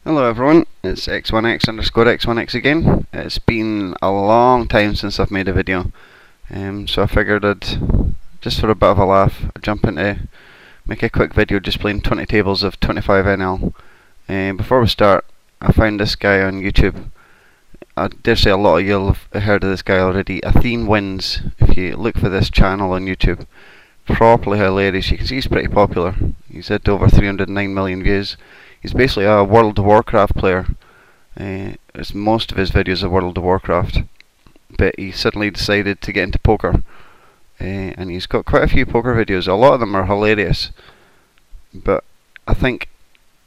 Hello everyone, it's x1x underscore x1x again. It's been a long time since I've made a video, so I figured I'd, just for a bit of a laugh, jump into, make a quick video just playing 20 tables of 25NL. Before we start, I found this guy on YouTube. I dare say a lot of you have heard of this guy already. Athene Wins. If you look for this channel on YouTube, properly hilarious. You can see he's pretty popular. He's had over 309 million views. He's basically a World of Warcraft player. Most of his videos are World of Warcraft, but he suddenly decided to get into poker, and he's got quite a few poker videos. A lot of them are hilarious, but I think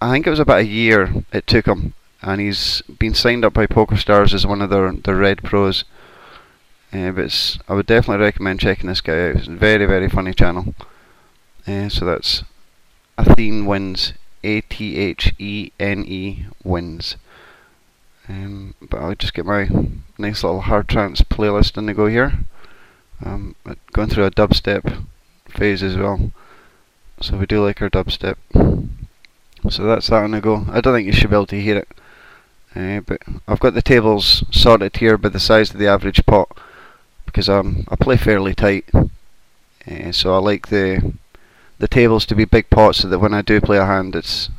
it was about a year it took him, and he's been signed up by PokerStars as one of their Red Pros. But I would definitely recommend checking this guy out. It's a very, very funny channel. So that's Athene Wins. Athene Wins. But I'll just get my nice little hard trance playlist in the go here. Going through a dubstep phase as well, so we do like our dubstep. So that's that on the go. I don't think you should be able to hear it, but I've got the tables sorted here by the size of the average pot, because I play fairly tight, so I like the tables to be big pots, so that when I do play a hand, it's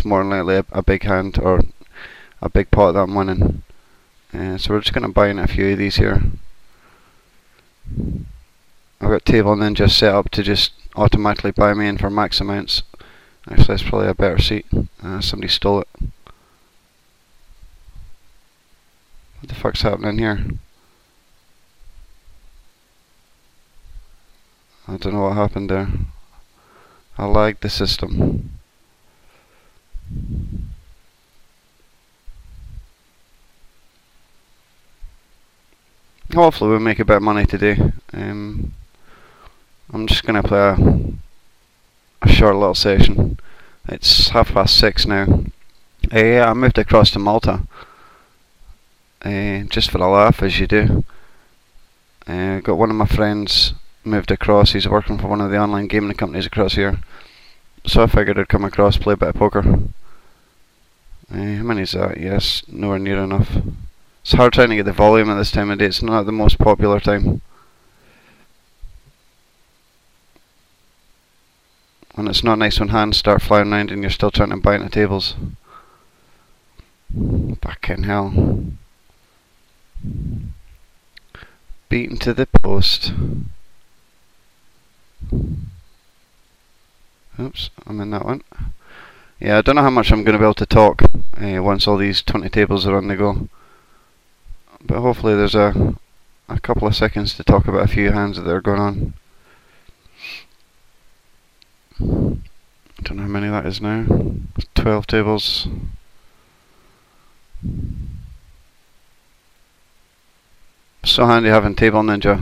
more than likely a big hand or a big pot that I'm winning. So we're just going to buy in a few of these here. I've got Table Ninja set up to just automatically buy me in for max amounts. Actually, that's probably a better seat. Somebody stole it. What the fuck's happening here? I don't know what happened there. I lagged the system. Hopefully we'll make a bit of money today. I'm just going to play a short little session. It's 6:30 now. I moved across to Malta, just for a laugh, as you do. Got one of my friends moved across. He's working for one of the online gaming companies across here, so I figured I'd come across, play a bit of poker. How many is that? Yes, nowhere near enough. It's hard trying to get the volume at this time of day. It's not the most popular time, and it's not nice when hands start flying around and you're still trying to buy into tables. Fucking hell. Beaten to the post. Oops, I'm in that one. Yeah, I don't know how much I'm going to be able to talk once all these 20 tables are on the go, but hopefully there's a couple of seconds to talk about a few hands that are going on. I don't know how many that is now. 12 tables. So handy having Table Ninja.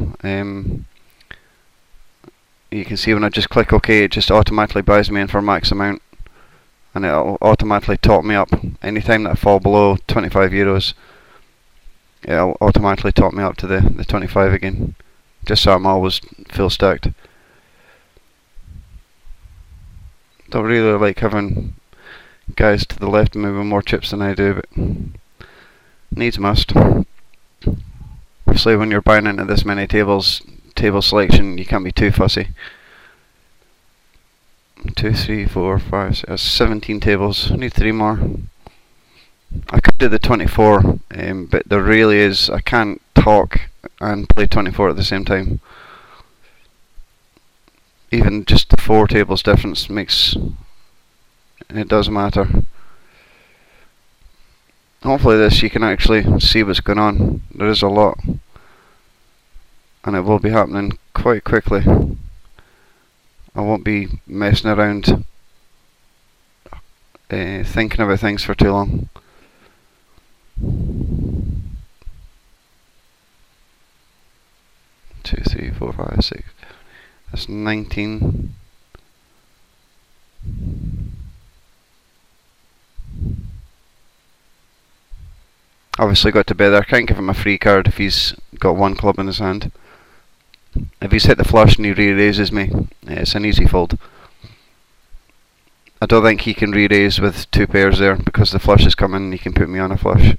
You can see when I just click OK, it just automatically buys me in for max amount, and it'll automatically top me up. Anytime that I fall below 25 euros, it'll automatically top me up to the 25 again, just so I'm always full stacked. Don't really like having guys to the left moving more chips than I do, but needs must. Obviously when you're buying into this many tables, table selection, you can't be too fussy. 2, 3, 4, 5, 6, that's 17 tables. I need 3 more. I could do the 24, but there really is, I can't talk and play 24 at the same time. Even just the 4 tables difference makes, it does matter. Hopefully this you can actually see what's going on. There is a lot, and it will be happening quite quickly. I won't be messing around thinking about things for too long. Two, 3, 4, 5, 6. That's 19. Obviously got to bet there. I can't give him a free card if he's got one club in his hand. If he's hit the flush and he re-raises me, it's an easy fold. I don't think he can re-raise with two pairs there, because the flush is coming and he can put me on a flush.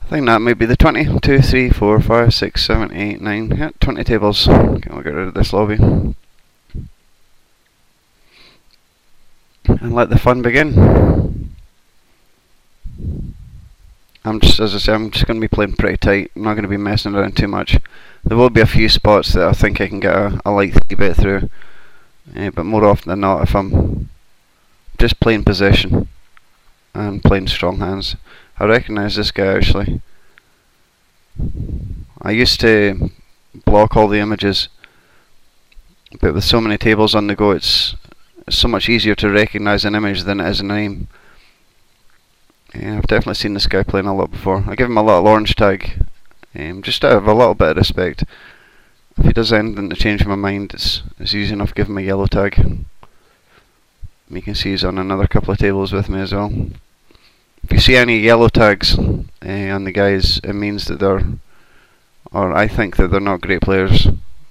I think that might be the 20. 2, 3, 4, 5, 6, 7, 8, 9. Yeah, 20 tables. Okay, we'll get rid of this lobby. And let the fun begin. As I say, I'm just going to be playing pretty tight. I'm not going to be messing around too much. There will be a few spots that I think I can get a light 3-bet through. But more often than not, if I'm just playing possession and playing strong hands. I recognise this guy actually. I used to block all the images, but with so many tables on the go, it's so much easier to recognise an image than it is a name. Yeah, I've definitely seen this guy playing a lot before. I give him a little orange tag, just out of a little bit of respect. If he does anything to change my mind, it's easy enough to give him a yellow tag. You can see he's on another couple of tables with me as well. If you see any yellow tags on the guys, it means that or I think that they're not great players.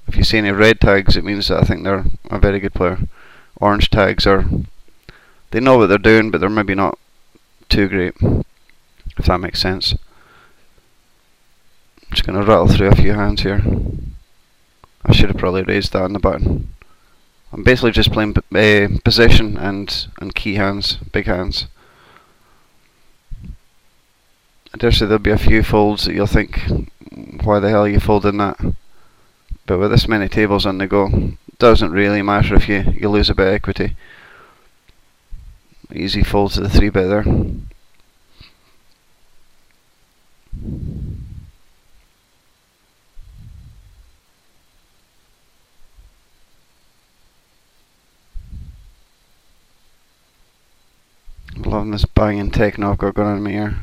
If you see any red tags, it means that I think they're a very good player. Orange tags they know what they're doing, but they're maybe not too great, if that makes sense. I'm just going to rattle through a few hands here. I should have probably raised that on the button. I'm basically just playing possession and key hands, big hands. I dare say there'll be a few folds that you'll think, why the hell are you folding that? But with this many tables on the go, it doesn't really matter if you lose a bit of equity. Easy fold to the 3-bet there. I'm loving this banging techno I've got going on in my ear.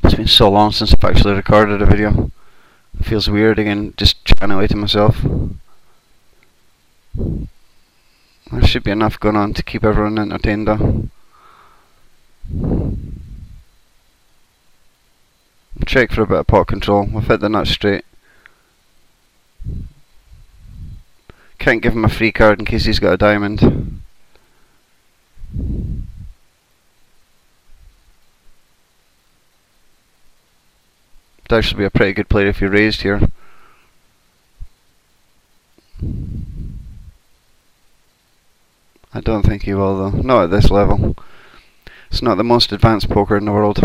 It's been so long since I've actually recorded a video. It feels weird again, just chatting away to myself. There should be enough going on to keep everyone entertained though. Check for a bit of pot control. We've hit the nuts straight. Can't give him a free card in case he's got a diamond. Would actually be a pretty good player if you raised here. I don't think he will though. Not at this level. It's not the most advanced poker in the world.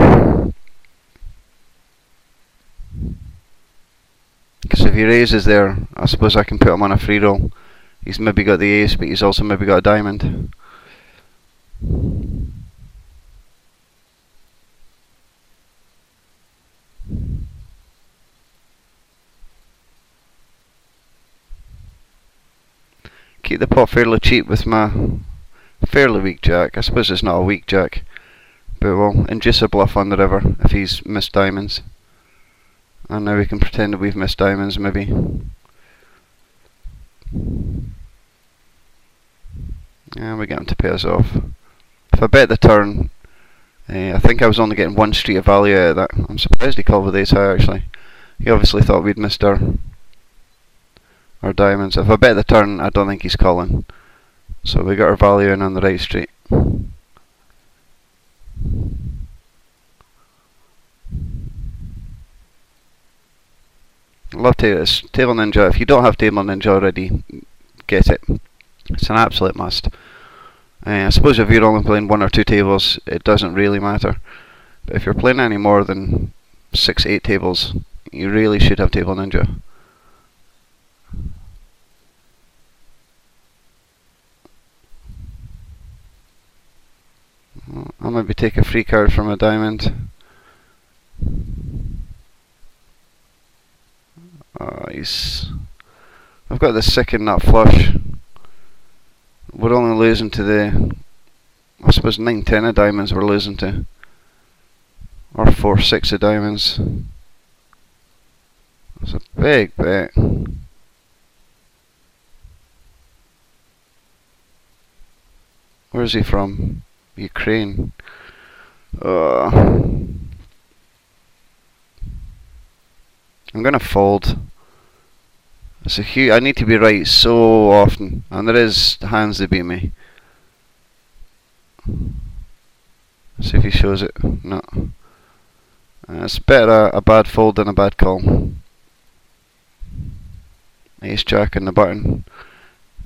Because if he raises there, I suppose I can put him on a free roll. He's maybe got the ace, but he's also maybe got a diamond. Keep the pot fairly cheap with my fairly weak jack. I suppose it's not a weak jack, but we'll induce a bluff on the river if he's missed diamonds. And now we can pretend that we've missed diamonds maybe. And we get him to pay us off. If I bet the turn, I think I was only getting one street of value out of that. I'm surprised he called with ace high actually. He obviously thought we'd missed our diamonds. If I bet the turn, I don't think he's calling. So we got our value in on the right street. I love this Table Ninja. If you don't have Table Ninja already, get it. It's an absolute must. I suppose if you're only playing 1 or 2 tables, it doesn't really matter. But if you're playing any more than 6, 8 tables, you really should have Table Ninja. I'll maybe take a free card from a diamond. I've got the second nut flush. We're only losing to the, I suppose 9-10 of diamonds we're losing to. Or 4-6 of diamonds. That's a big bet. Where's he from? Ukraine. I'm gonna fold. It's a huge. I need to be right so often, and there is hands that beat me. Let's see if he shows it. No. It's better a bad fold than a bad call. Ace jack in the button.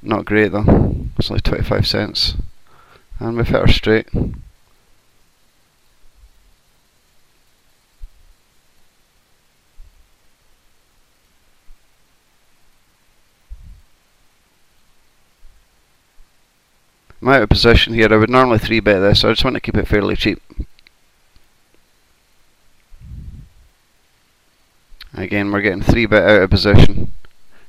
Not great though. It's only 25 cents. And we've hit our straight. I'm out of position here. I would normally 3-bet this, so I just want to keep it fairly cheap. Again, we're getting 3-bet out of position.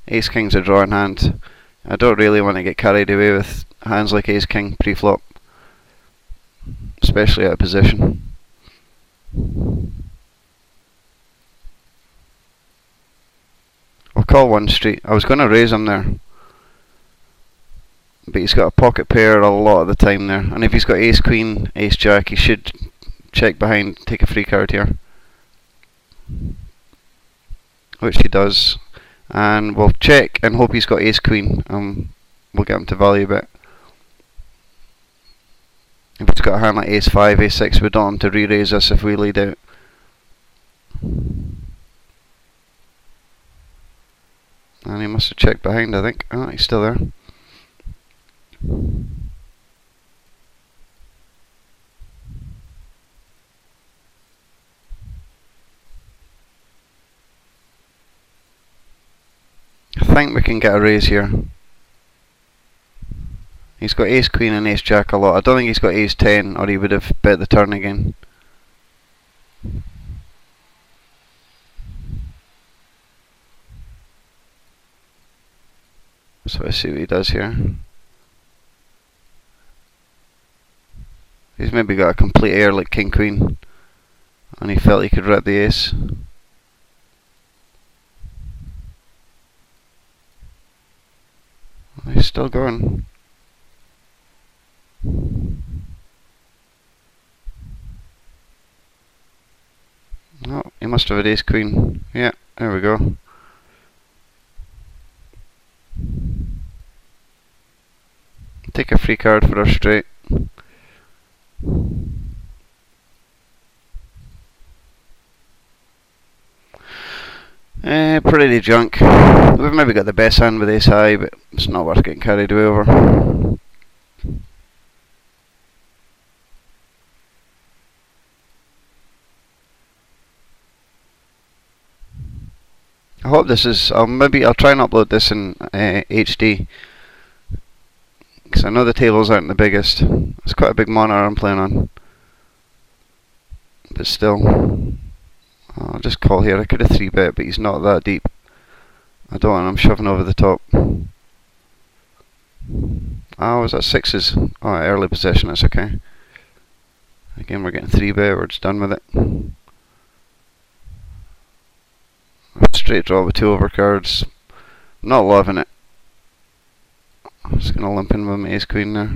Ace King's a drawing hand. I don't really want to get carried away with hands like Ace King pre-flop, especially out of position. I'll call one street. I was going to raise him there, but he's got a pocket pair a lot of the time there, and if he's got Ace Queen, Ace Jack, he should check behind, take a free card here, which he does. And we'll check and hope he's got Ace Queen, and we'll get him to value bet. If he's got a hand like Ace 5, Ace 6, we don't want him to re-raise us if we lead out. And he must have checked behind, I think. Oh, he's still there. I think we can get a raise here. He's got Ace Queen and Ace Jack a lot. I don't think he's got Ace 10, or he would have bet the turn again. So let's see what he does here. He's maybe got a complete air like King Queen, and he felt he could rip the ace. He's still going. Oh, he must have had Ace Queen. Yeah, there we go. Take a free card for our straight. Pretty junk. We've maybe got the best hand with Ace High, but it's not worth getting carried away over. I hope this is. I'll try and upload this in HD, because I know the tables aren't the biggest. It's quite a big monitor I'm playing on, but still. I'll just call here. I could have 3-bet, but he's not that deep. I don't want him shoving over the top. Oh, was that 6s? Oh, early possession, that's okay. Again, we're getting 3-bet, we're just done with it. Straight draw with 2 overcards. Not loving it. I'm just going to limp in with my Ace Queen there.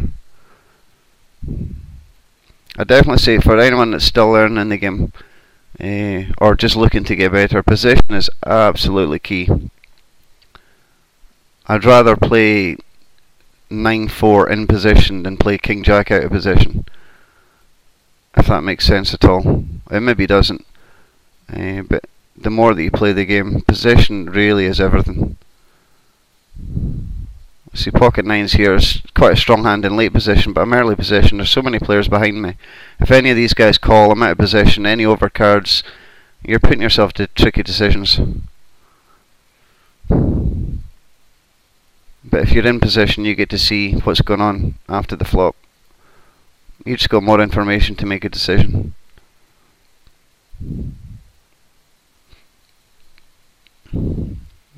I definitely say for anyone that's still learning the game, or just looking to get better, position is absolutely key. I'd rather play 9-4 in position than play King Jack out of position, if that makes sense at all. It maybe doesn't, but the more that you play the game, position really is everything. See, pocket 9s here is quite a strong hand in late position, but I'm early position. There's so many players behind me. If any of these guys call, I'm out of position. Any overcards, you're putting yourself to tricky decisions. But if you're in position, you get to see what's going on after the flop. You just got more information to make a decision.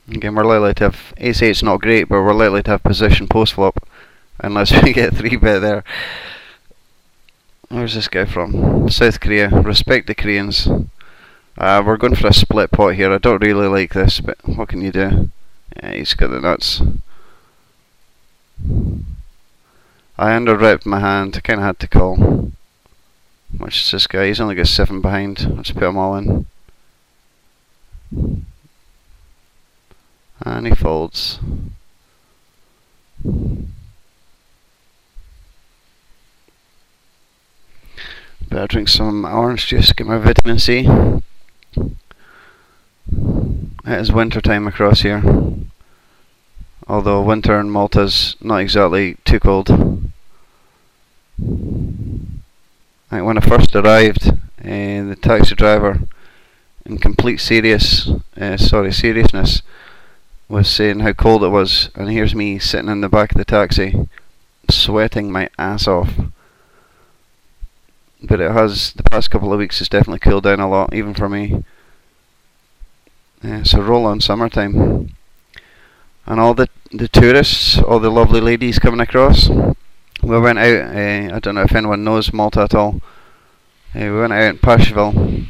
Again, we're likely to have Ace 8's not great, but we're likely to have position post flop, unless we get 3-bet there. Where's this guy from? South Korea. Respect the Koreans. We're going for a split pot here. I don't really like this, but what can you do? Yeah, he's got the nuts. I underrepped my hand. I kind of had to call. Much is this guy? He's only got 7 behind. Let's put him all in. And he folds. Better drink some orange juice, get my vitamin C. It is winter time across here. Although winter in Malta's not exactly too cold. Like when I first arrived, the taxi driver, in complete seriousness, was saying how cold it was, and here's me sitting in the back of the taxi, sweating my ass off. But it has, the past couple of weeks, it's definitely cooled down a lot, even for me. So roll on summertime. And all the tourists, all the lovely ladies coming across. We went out, I don't know if anyone knows Malta at all. We went out in Pashville.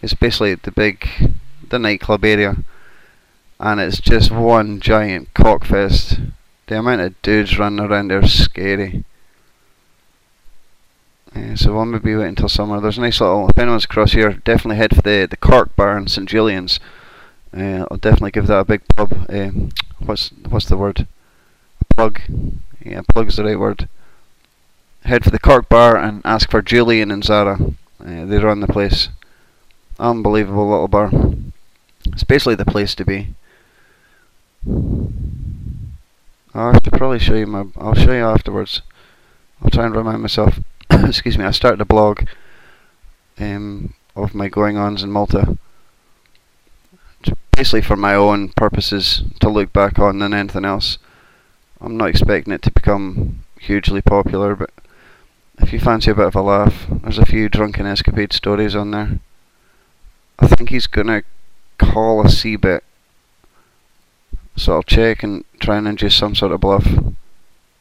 It's basically the nightclub area. And it's just one giant cockfest. The amount of dudes running around there is scary. So we'll maybe wait until summer. There's a nice little, if anyone's across here, definitely head for the Cork Bar in St Julian's. I'll definitely give that a big plug. What's the word? Plug. Yeah, plug's the right word. Head for the Cork Bar and ask for Julian and Zara. They run the place. Unbelievable little bar. It's basically the place to be. I should probably show you I'll show you afterwards. I'll try and remind myself. Excuse me, I started a blog of my going-ons in Malta. Basically for my own purposes to look back on than anything else. I'm not expecting it to become hugely popular, but if you fancy a bit of a laugh, there's a few drunken escapade stories on there. I think he's gonna call a C-bet, so I'll check and try and induce some sort of bluff.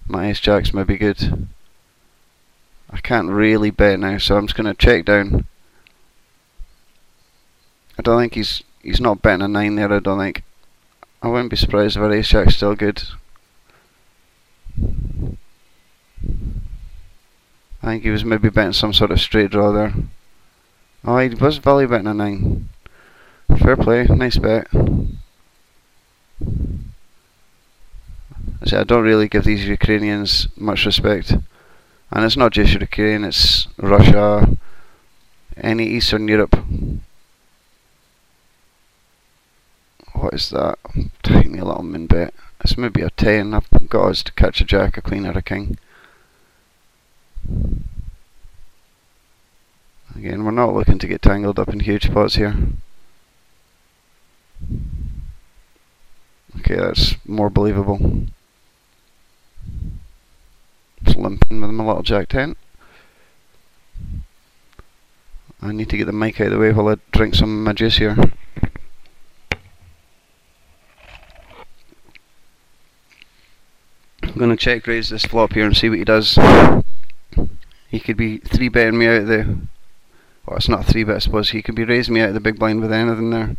My ace-jacks may be good. I can't really bet now, so I'm just gonna check down. I don't think he's not betting a 9 there, I don't think. I wouldn't be surprised if our ace-jack's still good. I think he was maybe betting some sort of straight draw there. Oh, he was value betting a 9. Fair play, nice bet. See, I don't really give these Ukrainians much respect. And it's not just Ukraine, it's Russia, any Eastern Europe. What is that? Take me a little min bet. It's maybe a 10. I've got us to catch a jack, a queen, or a king. Again, we're not looking to get tangled up in huge pots here. Okay, that's more believable. Just limping with my little jack 10. I need to get the mic out of the way while I drink some of my juice here. I'm going to check raise this flop here and see what he does. He could be 3-betting me out of the... Well, it's not a 3-bet, I suppose. He could be raising me out of the big blind with anything there.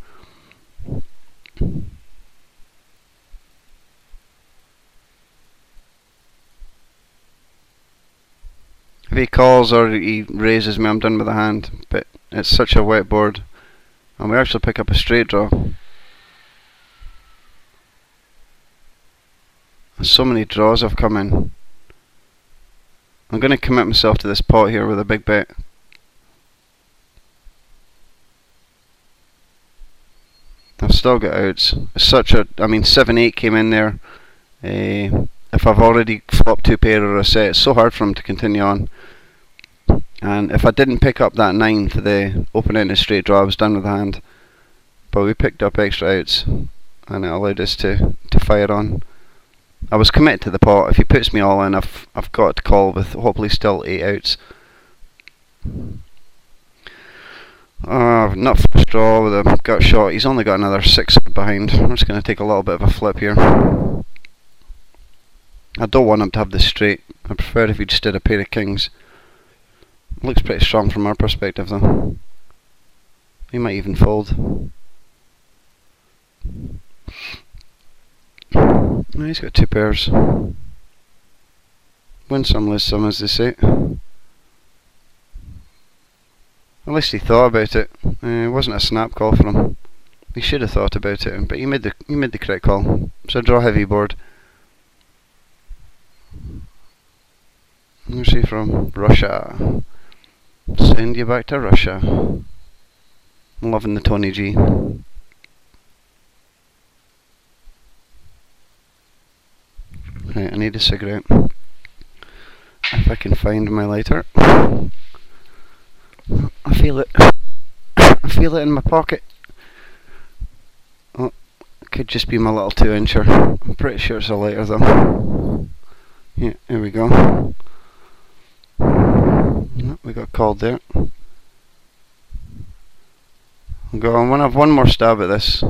If he calls or he raises me, I'm done with the hand. But it's such a wet board. And we actually pick up a straight draw. So many draws have come in. I'm going to commit myself to this pot here with a big bet. I've still got outs. It's such a... I mean, 7-8 came in there. If I've already flopped 2 pair or a set, it's so hard for him to continue on. And if I didn't pick up that 9 for the open-ended straight draw, I was done with the hand. But we picked up extra outs, and it allowed us to fire on. I was committed to the pot. If he puts me all in, I've got to call with hopefully still 8 outs. Not for a straw with a gut shot. He's only got another 6 behind. I'm just going to take a little bit of a flip here. I don't want him to have this straight. I prefer if he just did a pair of kings. Looks pretty strong from our perspective though. He might even fold. No, he's got 2 pairs. Win some, lose some, as they say. At least he thought about it. It wasn't a snap call for him. He should have thought about it, but he made the correct call. So draw heavy board. Where's he from? Russia. Send you back to Russia. I'm loving the Tony G. Right, I need a cigarette. If I can find my lighter. I feel it. I feel it in my pocket. Oh, it could just be my little 2-incher. I'm pretty sure it's a lighter though. Yeah, here we go. We got called there. I'm going to have one more stab at this.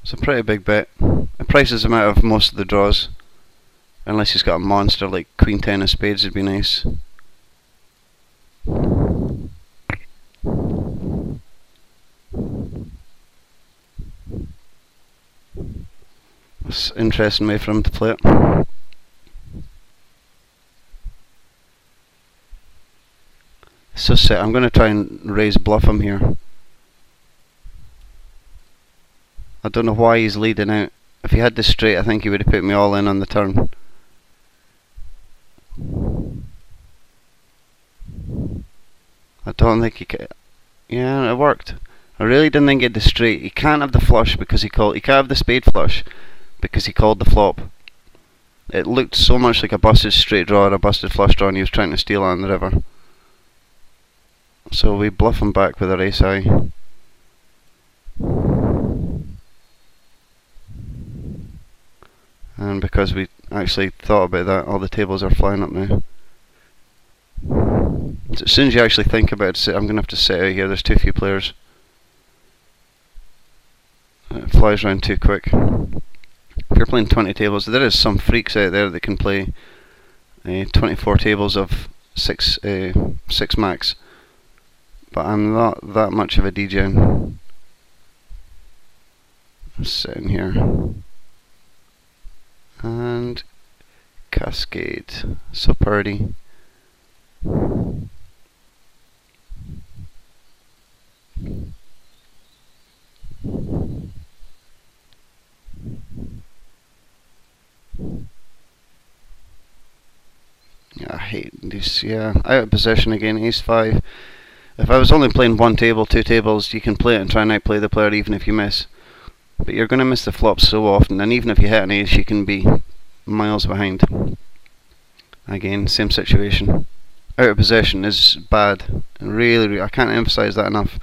It's a pretty big bet. It prices him out of most of the draws. Unless he's got a monster like Queen 10 of spades, would be nice. It's an interesting way for him to play it. So set. I'm going to try and raise bluff him here. I don't know why he's leading out. If he had this straight, I think he would have put me all in on the turn. I don't think he could. Yeah, it worked. I really didn't think he had the straight. He can't have the flush because he called. He can't have the spade flush because he called the flop. It looked so much like a busted straight draw or a busted flush draw, and he was trying to steal on the river. So we bluff him back with our ace high. And because we actually thought about that, all the tables are flying up now. So as soon as you actually think about it, I'm going to have to sit out here, there's too few players. It flies around too quick. If you're playing 20 tables, there is some freaks out there that can play 24 tables of 6 max. But I'm not that much of a DJ. Sitting here. And cascade. So purdy. Yeah, I hate this. Yeah, out of position again, ace 5. If I was only playing one table, 2 tables, you can play it and try and outplay the player even if you miss. But you're going to miss the flops so often, and even if you hit an ace, you can be miles behind. Again, same situation. Out of possession is bad. Really, I can't emphasize that enough.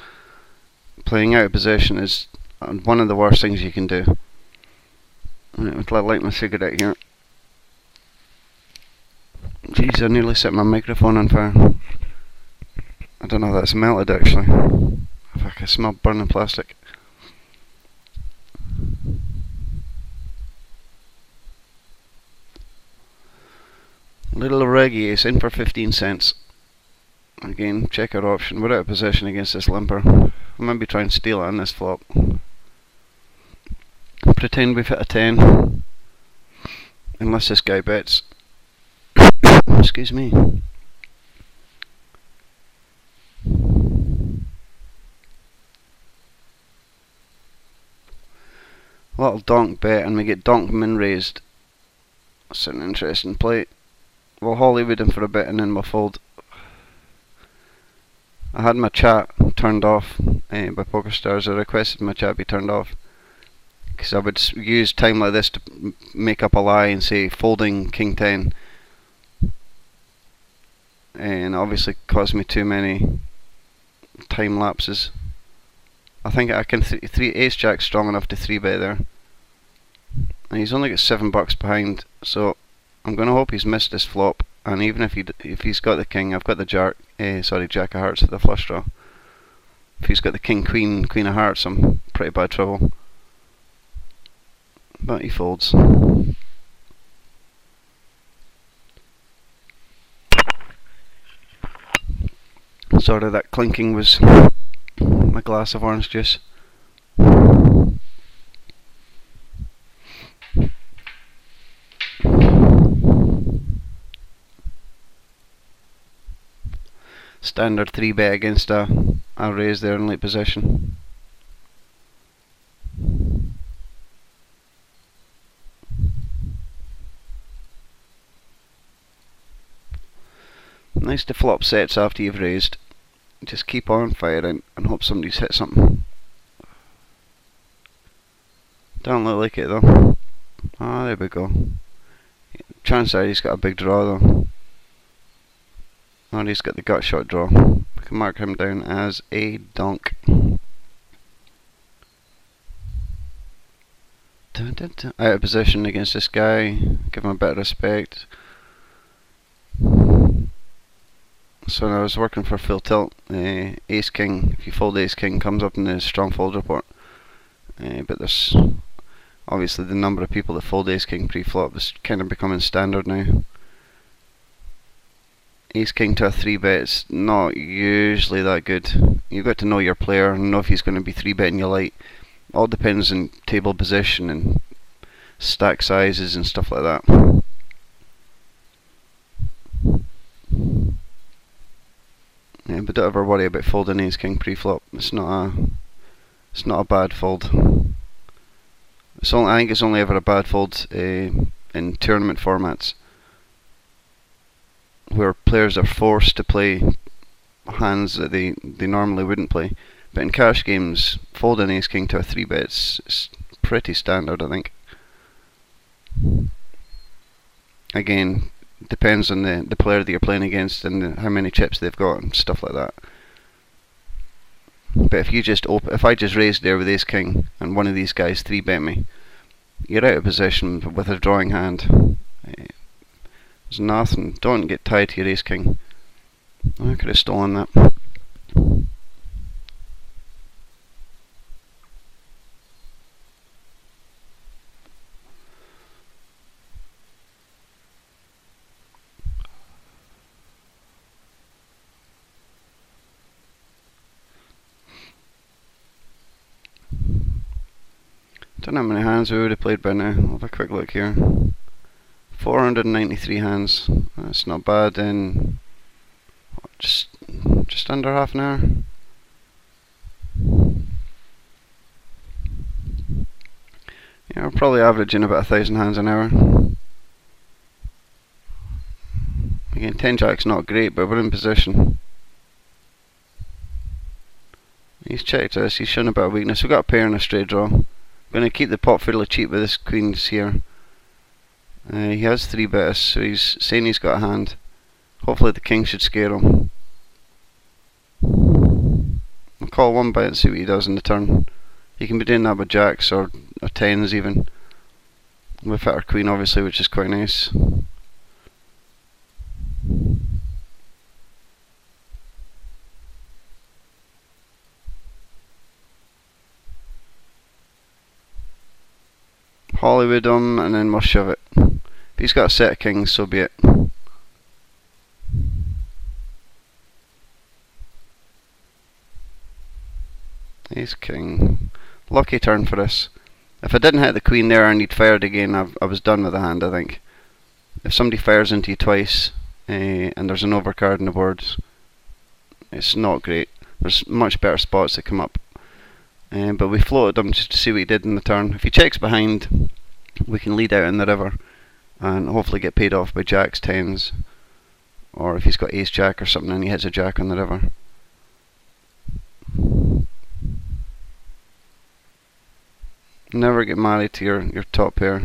Playing out of possession is one of the worst things you can do. Right, I'll light my cigarette here. Jeez, I nearly set my microphone on fire. I don't know if that's melted actually. I can smell burning plastic. Little reggie ace in for 15 cents. Again, check our option. We're out of possession against this limper. We'll maybe try and steal it on this flop. Pretend we've hit a 10. Unless this guy bets. Excuse me. Little donk bet and we get donk min raised. That's an interesting play. We'll Hollywood him for a bit and then we'll fold. I had my chat turned off by PokerStars. I requested my chat be turned off because I would use time like this to make up a lie and say folding king 10, and obviously caused me too many time lapses. I think I can ace jack strong enough to 3-bet there, and he's only got $7 behind, so I'm going to hope he's missed this flop. And even if he's got the king, I've got the jack of hearts with the flush draw. If he's got the king, queen of hearts, I'm pretty bad trouble. But he folds. Sorry, that clinking was my glass of orange juice. Standard 3-bet against a raise there in late position. Nice to flop sets after you've raised. Just keep on firing and hope somebody's hit something. Don't look like it though. Ah, there we go. Chance are he's got a big draw though. Oh, he's got the gut shot draw. We can mark him down as a donk. Dun, dun, dun. Out of position against this guy. Give him a bit of respect. So when I was working for full tilt, ace king, if you fold ace king, comes up in the strong fold report. But there's obviously the number of people that fold ace king pre-flop is kind of becoming standard now. Ace king to a 3-bet is not usually that good. You've got to know your player and know if he's going to be 3-betting you light. All depends on table position and stack sizes and stuff like that. Yeah, but don't ever worry about folding ace king pre-flop. It's not a bad fold. I think it's only ever a bad fold in tournament formats, where players are forced to play hands that they normally wouldn't play. But in cash games, folding ace king to a 3-bet is pretty standard, I think. Again, depends on the player that you're playing against and how many chips they've got and stuff like that. But if you just if I just raised there with ace king and one of these guys 3-bet me, you're out of position with a drawing hand. There's nothing. Don't get tied to your ace king. I could have stolen that. Don't know how many hands we would have played by now. I'll have a quick look here. 493 hands. That's not bad in just under half an hour. Yeah, we're probably averaging about 1,000 hands an hour. Again, 10 jack's not great, but we're in position. He's checked us, he's shown a bit of weakness. We've got a pair and a straight draw. Going to keep the pot fairly cheap with this queens here. He has 3-bet, so he's saying he's got a hand. Hopefully the king should scare him. I'll call one bet and see what he does in the turn. He can be doing that with jacks or tens even. We've hit our queen obviously, which is quite nice. Hollywood him and then we'll shove it. If he's got a set of kings, so be it. Ace king. Lucky turn for us. If I didn't hit the queen there and he'd fired again, I was done with the hand, I think. If somebody fires into you twice and there's an overcard in the board, it's not great. There's much better spots that come up. But we floated him just to see what he did in the turn. If he checks behind, we can lead out in the river and hopefully get paid off by jacks, tens, or if he's got ace jack or something and he hits a jack on the river. Never get married to your top pair.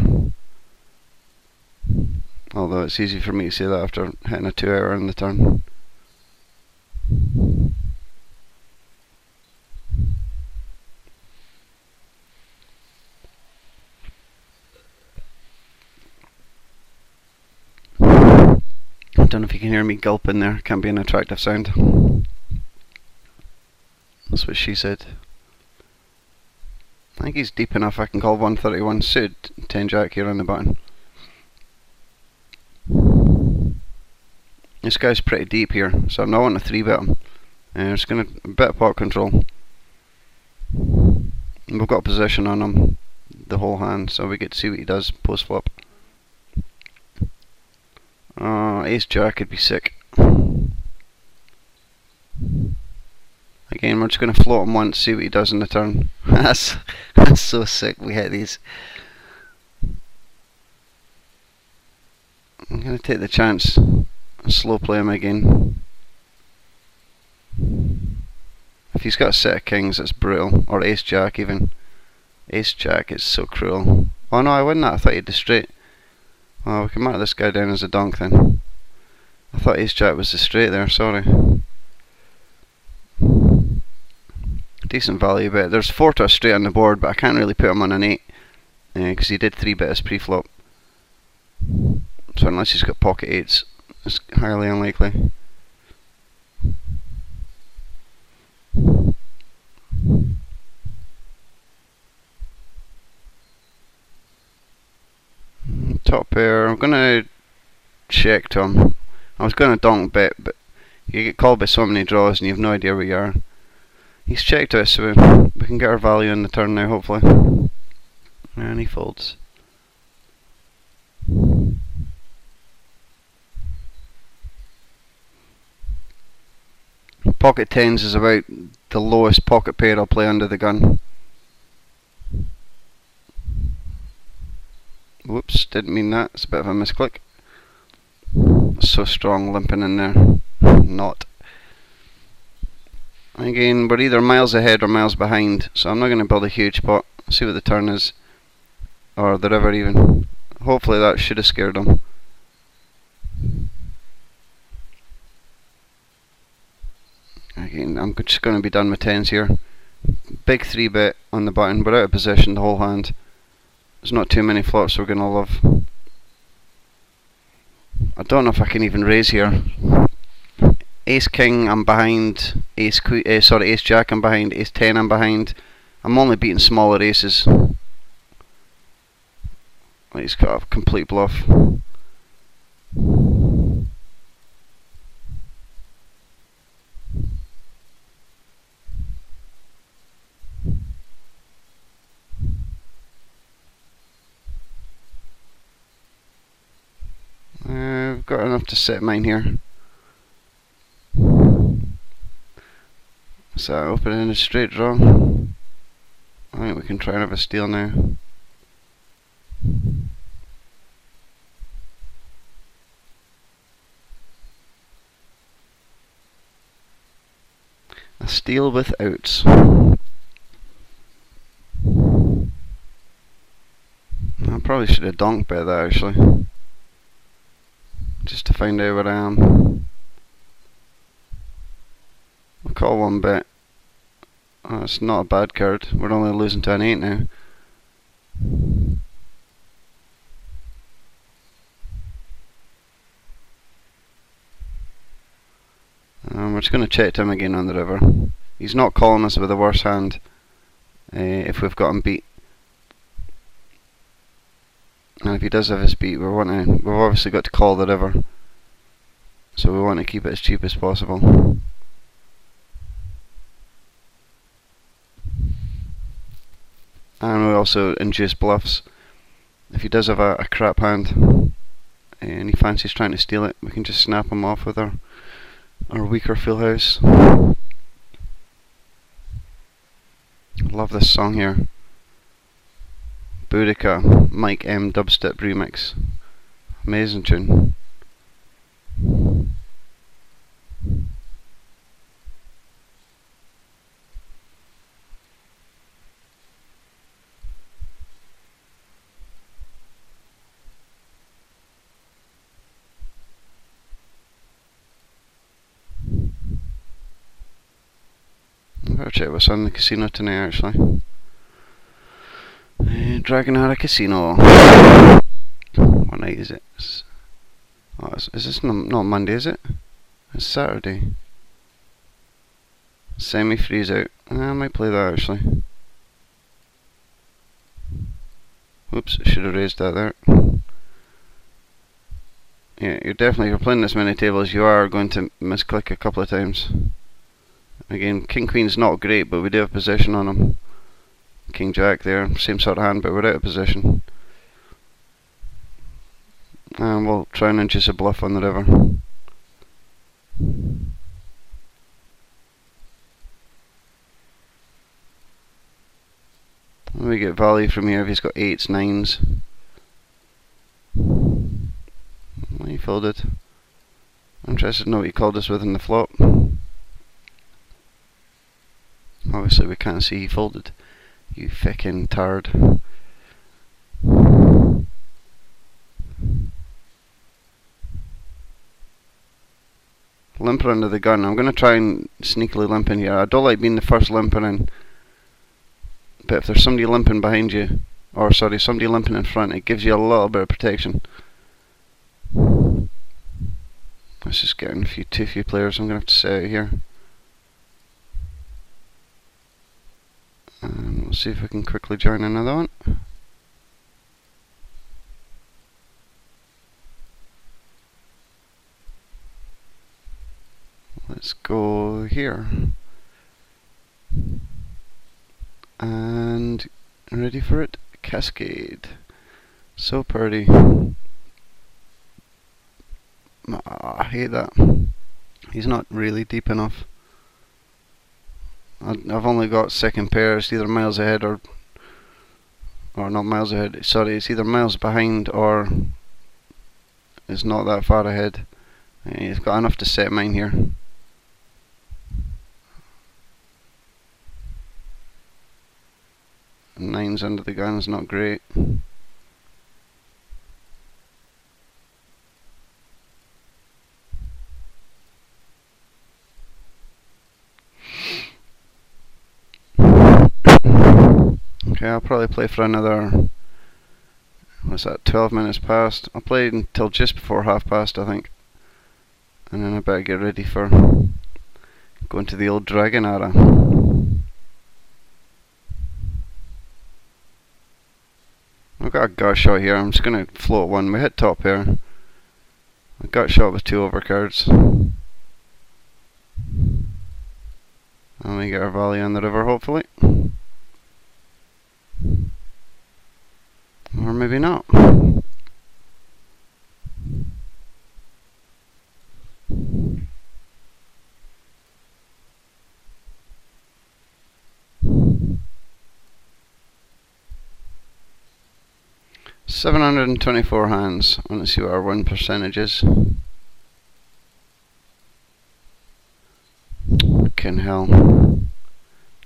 Although it's easy for me to say that after hitting a 2-hour in the turn. I don't know if you can hear me gulping there. Can't be an attractive sound. That's what she said. I think he's deep enough. I can call 131 suited 10 jack here on the button. This guy's pretty deep here, so I'm not wanting to 3-bet him. Just going to a bit of pot control. We've got position on him the whole hand, so we get to see what he does post flop. Ace jack could be sick. Again, we're just going to float him once, see what he does in the turn. that's so sick, we hit these. I'm going to take the chance and slow play him again. If he's got a set of kings, that's brutal. Or ace jack even. Ace jack is so cruel. Oh no, I win that. I thought he had the straight. Well, we can mark this guy down as a donk then. I thought ace jack was the straight there, sorry. Decent value bet. There's 4 to a straight on the board, but I can't really put him on an 8. Because he did 3-bet his pre-flop. So unless he's got pocket 8s, it's highly unlikely. Top pair, I'm gonna check to him. I was gonna donk bet, but you get called by so many draws and you have no idea where you are. He's checked us, so we can get our value in the turn now, hopefully. And he folds. Pocket 10s is about the lowest pocket pair I'll play under the gun. Whoops, didn't mean that. It's a bit of a misclick. So strong, limping in there. Not. Again, we're either miles ahead or miles behind, so I'm not going to build a huge pot. See what the turn is. Or the river even. Hopefully that should have scared him. Again, I'm just going to be done with 10s here. Big 3-bet on the button. We're out of position the whole hand. There's not too many flops we're going to love. I don't know if I can even raise here. Ace king I'm behind. Ace jack I'm behind. Ace 10 I'm behind. I'm only beating smaller aces. He's got a complete bluff. I've got enough to set mine here. So open in a straight draw. I think we can try and have a steal now. A steal with outs. I probably should have donked bet that actually. Just to find out where I am. I'll call 1 bet. Oh, it's not a bad card. We're only losing to an 8 now. We're just going to check to him again on the river. He's not calling us with a worse hand if we've got him beat. And if he does have his beat, we've obviously got to call the river. So we want to keep it as cheap as possible. And we also induce bluffs. If he does have a crap hand and he fancies trying to steal it, we can just snap him off with our weaker full house. Love this song here. Boudica, Mike M dubstep remix. Amazing tune. I better check what's on the casino tonight actually. Dragonara Casino. What night is it? Oh, is this not Monday, is it? It's Saturday. Semi-freeze out. I might play that actually. Oops, I should have raised that there. Yeah, you're definitely, if you're playing this many tables, you are going to misclick a couple of times. Again, King Queen's not great, but we do have position on him. King Jack there, same sort of hand, but we're out of position. And we'll try and induce a bluff on the river. We get value from here if he's got 8s, 9s. Well, he folded. I'm interested to know what he called us with in the flop. Obviously we can't see he folded. You fucking tard. Limper under the gun. I'm going to try and sneakily limp in here. I don't like being the first limper in. But if there's somebody limping behind you, or sorry, somebody limping in front, it gives you a little bit of protection. Let's just get in too few players. I'm going to have to set out here. And we'll see if we can quickly join another one. Let's go here. And ready for it? Cascade. So pretty. I hate that. He's not really deep enough. I've only got second pair. It's either miles ahead or not miles ahead. Sorry, it's either miles behind or it's not that far ahead. He's got enough to set mine here. Nines under the gun is not great. Okay, I'll probably play for another, what's that, 12 minutes past. I'll play until just before half past, I think. And then I better get ready for going to the old dragon era. I've got a gut shot here. I'm just going to float one. We hit top pair. A gut shot with 2 overcards. And we get our value on the river, hopefully. Or maybe not. $724 hands. I want to see what our win percentage is. Fucking hell.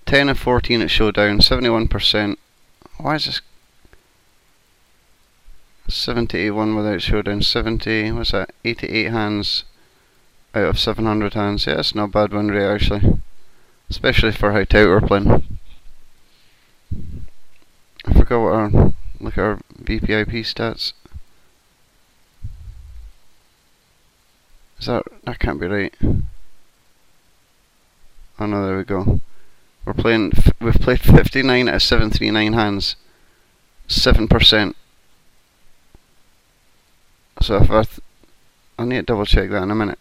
10 of 14 at showdown, 71%. Why is this 71 without showdown? 70, what's that? 88 hands out of 700 hands. Yeah, that's not a bad win rate actually. Especially for how tight we're playing. I forgot what our, look at our VPIP stats. Is that can't be right. Oh no, there we go. We're playing, we've played 59 out of 739 hands. 7%. So if I need to double check that in a minute.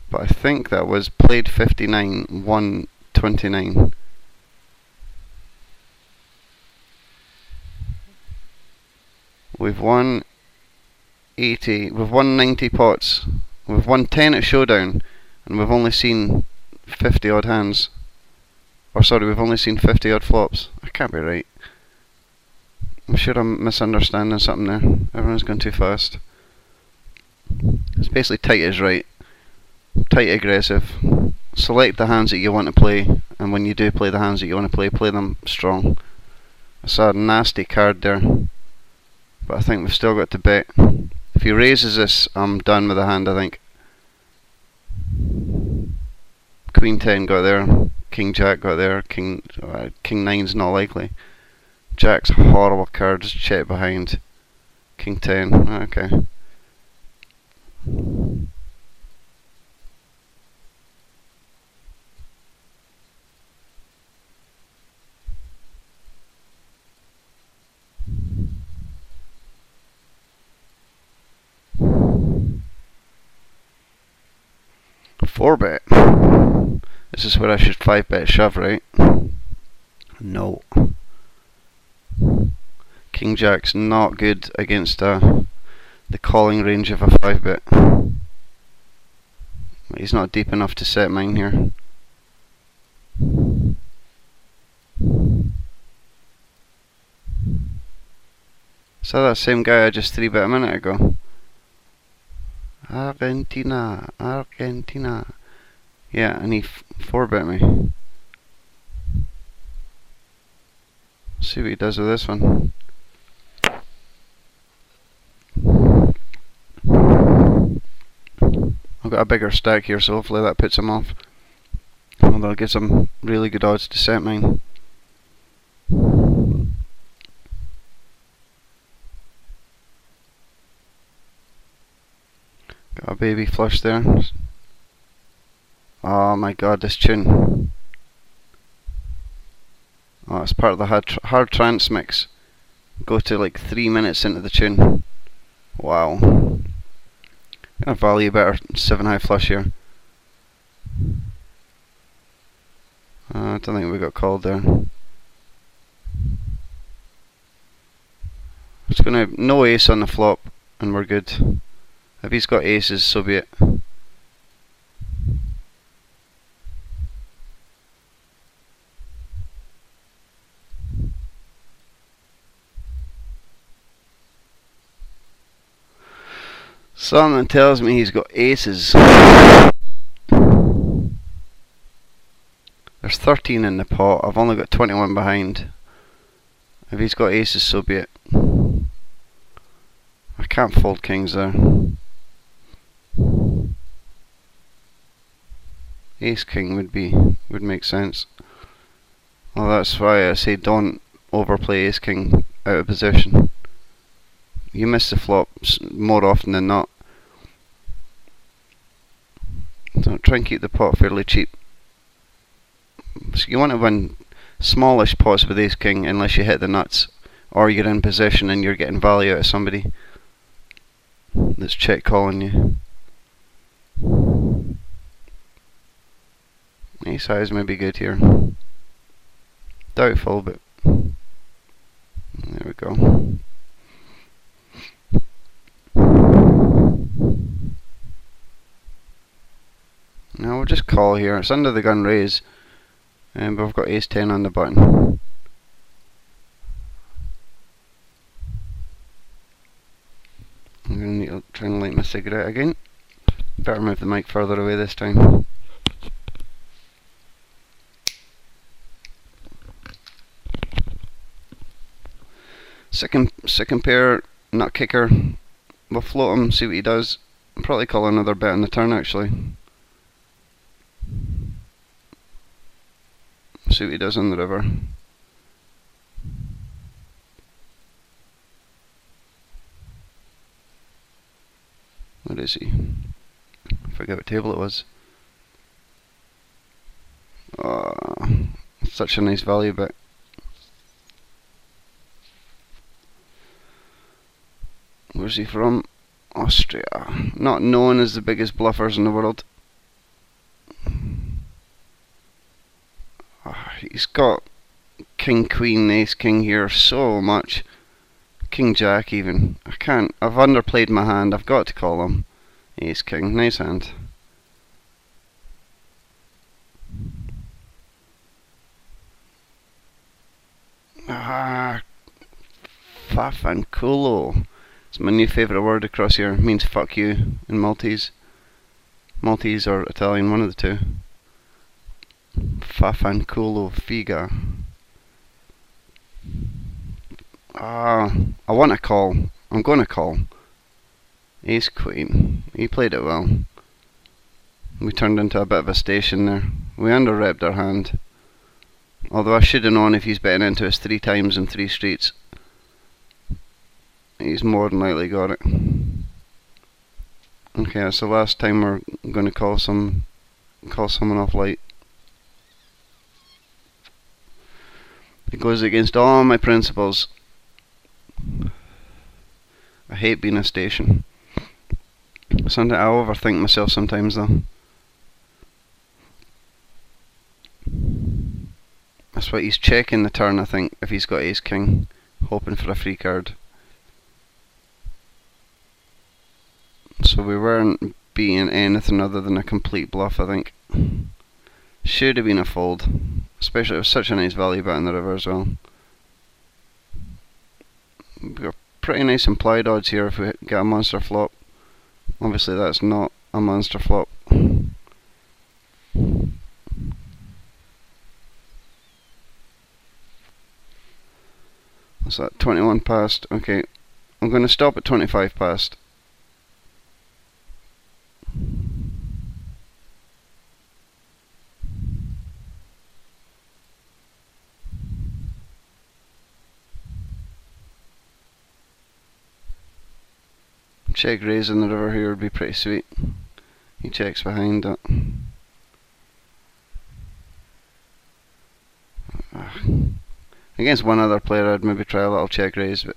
But I think that was played 59, won 29. We've won 80, we've won 90 pots. We've won 10 at showdown. And we've only seen 50 odd hands. Or sorry, we've only seen 50 odd flops. I can't be right. I'm sure I'm misunderstanding something there. Everyone's going too fast. It's basically tight is right. Tight aggressive. Select the hands that you want to play, and when you do play the hands that you want to play them strong. I saw a nasty card there, but I think we've still got to bet. If he raises this, I'm done with the hand, I think. Queen 10 got there, King Jack got there, King 9's not likely. Jack's a horrible card, just check behind. King 10, okay. Four bet. This is where I should 5-bet shove, right? No. King Jack's not good against the calling range of a 5-bet. He's not deep enough to set mine here. So that same guy I just 3-bet a minute ago. Argentina, Argentina. Yeah, and he 4-bet me. See what he does with this one. I've got a bigger stack here, so hopefully that puts him off. Although it gives him really good odds to set mine. Got a baby flush there. Oh my god, this tune. Oh, it's part of the hard trance mix. Go to like 3 minutes into the tune. Wow. Gonna value better 7 high flush here. I don't think we got called there. It's gonna no ace on the flop, and we're good. If he's got aces, so be it. Something tells me he's got aces. There's 13 in the pot. I've only got 21 behind. If he's got aces, so be it. I can't fold kings there. Ace king would make sense. Well, that's why I say don't overplay ace king out of position. You miss the flop more often than not. So try and keep the pot fairly cheap. So you want to win smallish pots with ace king unless you hit the nuts, or you're in position and you're getting value out of somebody that's check calling you. Ace highs may be good here. Doubtful, but there we go. Now we'll just call here. It's under the gun raise, but we've got ace 10 on the button. I'm going to need to try and light my cigarette again. Better move the mic further away this time. Second pair, nut kicker. We'll float him, see what he does. I'll probably call another bet on the turn actually. See what he does on the river. What is he? I forget what table it was. Such a nice value bet. Where's he from? Austria. Not known as the biggest bluffers in the world. He's got king, queen, ace, king here so much. King, jack even. I can't. I've underplayed my hand. I've got to call him. Ace, king. Nice hand. Fafanculo. It's my new favourite word across here. It means fuck you in Maltese. Maltese or Italian, one of the two. Fafanculo figa. I want to call. I'm going to call. Ace queen. He played it well. We turned into a bit of a station there. We under-repped our hand. Although I should have known if he's betting into us 3 times in 3 streets. He's more than likely got it. Okay, that's the last time we're going to call someone off light. It goes against all my principles. I hate being a station. Sometimes I overthink myself sometimes though. That's why he's checking the turn, I think, if he's got ace king, hoping for a free card. So we weren't being anything other than a complete bluff, I think. Should have been a fold. Especially it was such a nice value bet on the river as well. We were pretty nice implied odds here if we get a monster flop. Obviously that's not a monster flop. What's that? 21 past. Okay, I'm going to stop at 25 past. Check raise in the river here would be pretty sweet. He checks behind it. Against one other player I'd maybe try a little check raise, but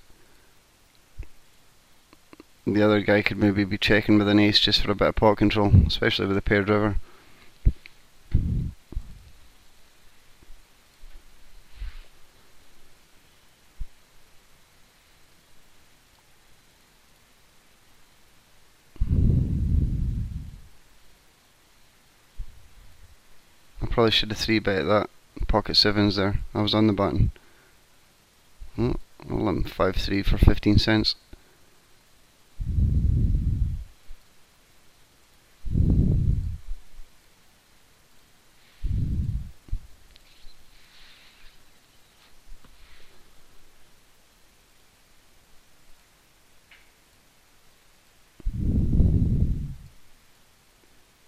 the other guy could maybe be checking with an ace just for a bit of pot control, especially with a paired river. I probably should have 3-bet that. Pocket sevens there. I was on the button. Oh, 5-3 for 15 cents.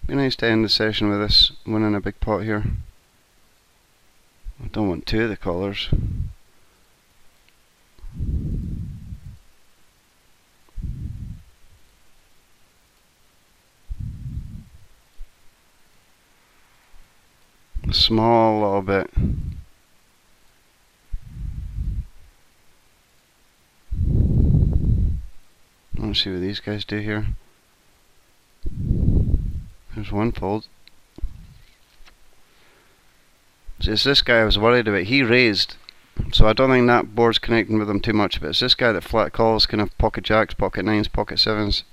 Be nice to end the session with this, winning a big pot here. I don't want two of the callers. A small little bit. Let's see what these guys do here. There's one fold. So it's this guy I was worried about. He raised, so I don't think that board's connecting with him too much, but it's this guy that flat calls, kind of pocket jacks, pocket nines, pocket sevens.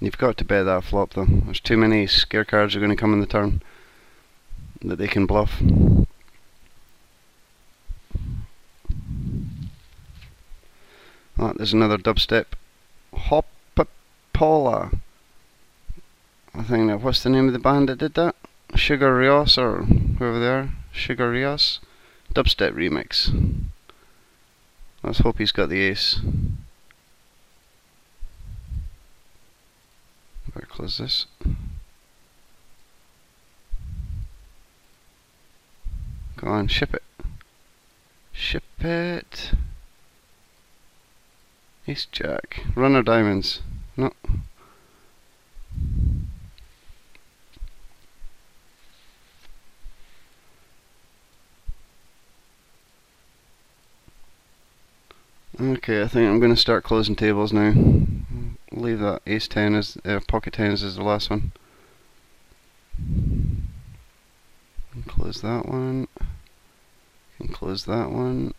You've got to bet that flop though. There's too many scare cards are going to come in the turn that they can bluff. Oh, there's another dubstep. Hopapola. I think that, what's the name of the band that did that? Sugar Rios or whoever they are. Sugar Rios. Dubstep remix. Let's hope he's got the ace. Better close this. Go on, ship it. Ship it. Ace jack. Runner diamonds. No. Okay, I think I'm going to start closing tables now. Leave that ace 10 as pocket 10s as the last one. And close that one. And close that one.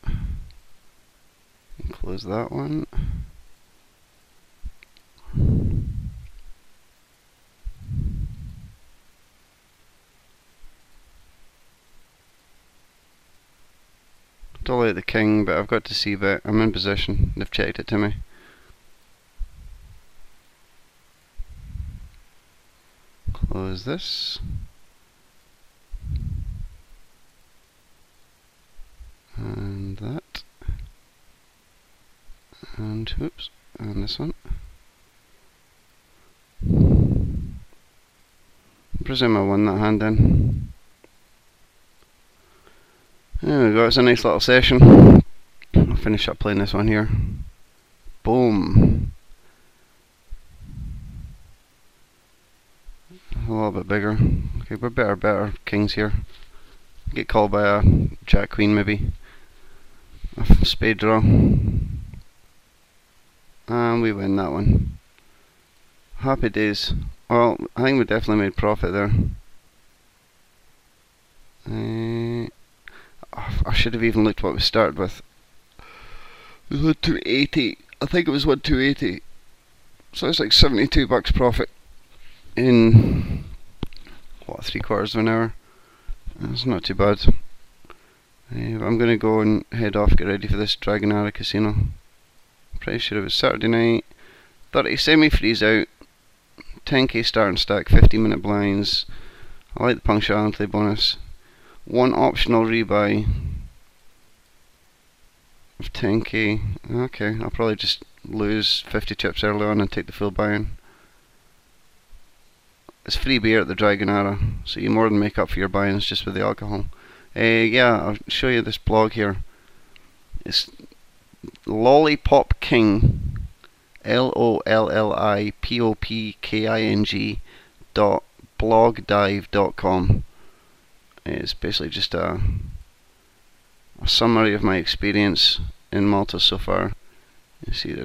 And close that one. Don't like the king, but I've got to see bet. I'm in position. They've checked it to me. Close this. And that. And oops. And this one. I presume I won that hand then. There we go, it's a nice little session. I'll finish up playing this one here. Boom. A little bit bigger. Okay, we're better kings here. Get called by a jack queen maybe. A spade draw. And we win that one. Happy days. Well, I think we definitely made profit there. I should have even looked what we started with. It was 280. I think it was 280. So it's like $72 profit in what, 3/4 of an hour. That's not too bad. I'm going to go and head off, get ready for this Dragonara Casino. Pretty sure it was Saturday night. 30 semi-freeze out, 10k starting stack, 50-minute blinds. I like the punctuality bonus. One optional rebuy of 10k. Okay, I'll probably just lose 50 chips early on and take the full buy-in. It's free beer at the Dragonara, so you more than make up for your buy-ins just with the alcohol. Yeah, I'll show you this blog here. It's Lollipop King, LOLLIPOPKING.blogdive.com. It's basically just a summary of my experience in Malta so far. You see,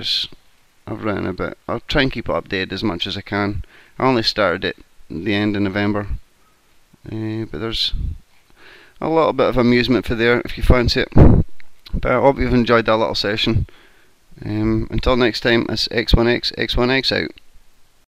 I've written a bit. I'll try and keep it updated as much as I can. I only started it at the end of November, but there's a little bit of amusement for there if you fancy it. But I hope you've enjoyed that little session. Until next time, it's X1X out.